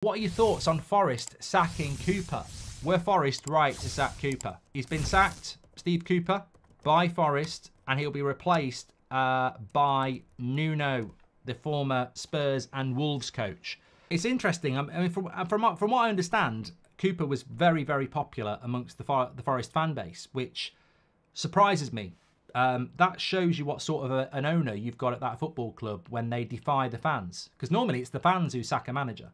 What are your thoughts on Forest sacking Cooper? Were Forest right to sack Cooper? He's been sacked, Steve Cooper, by Forest, and he'll be replaced by Nuno, the former Spurs and Wolves coach. It's interesting. I mean, from what I understand, Cooper was very, very popular amongst the Forest fan base, which surprises me. That shows you what sort of an owner you've got at that football club when they defy the fans. Because normally it's the fans who sack a manager.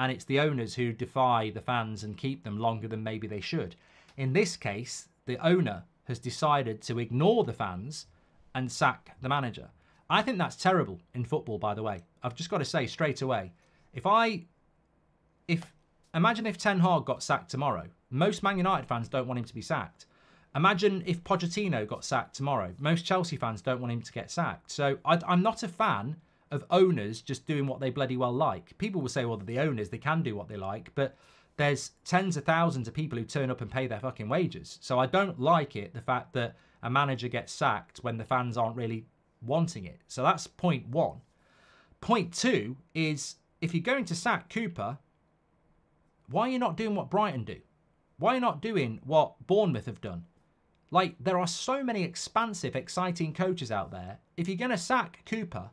And it's the owners who defy the fans and keep them longer than maybe they should. In this case, the owner has decided to ignore the fans and sack the manager. I think that's terrible in football, by the way. I've just got to say straight away, imagine if Ten Hag got sacked tomorrow. Most Man United fans don't want him to be sacked. Imagine if Pochettino got sacked tomorrow. Most Chelsea fans don't want him to get sacked. So I'm not a fan of owners just doing what they bloody well like. People will say, well, the owners, they can do what they like, but there's tens of thousands of people who turn up and pay their fucking wages. So I don't like it, the fact that a manager gets sacked when the fans aren't really wanting it. So that's point one. Point two is, if you're going to sack Cooper, why are you not doing what Brighton do? Why are you not doing what Bournemouth have done? Like, there are so many expansive, exciting coaches out there. If you're going to sack Cooper,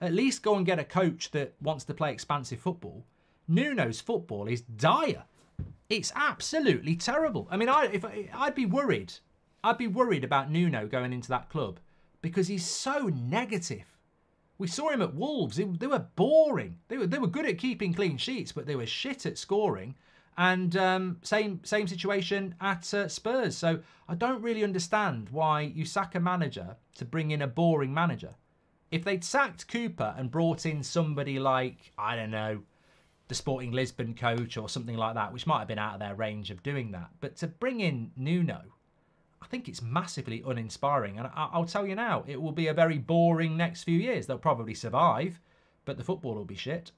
at least go and get a coach that wants to play expansive football. Nuno's football is dire. It's absolutely terrible. I mean, I'd be worried. I'd be worried about Nuno going into that club because he's so negative. We saw him at Wolves. They were boring. They were good at keeping clean sheets, but they were shit at scoring. And same situation at Spurs. So I don't really understand why you sack a manager to bring in a boring manager. If they'd sacked Cooper and brought in somebody like, I don't know, the Sporting Lisbon coach or something like that, which might have been out of their range of doing that. But to bring in Nuno, I think it's massively uninspiring. And I'll tell you now, it will be a very boring next few years. They'll probably survive, but the football will be shit.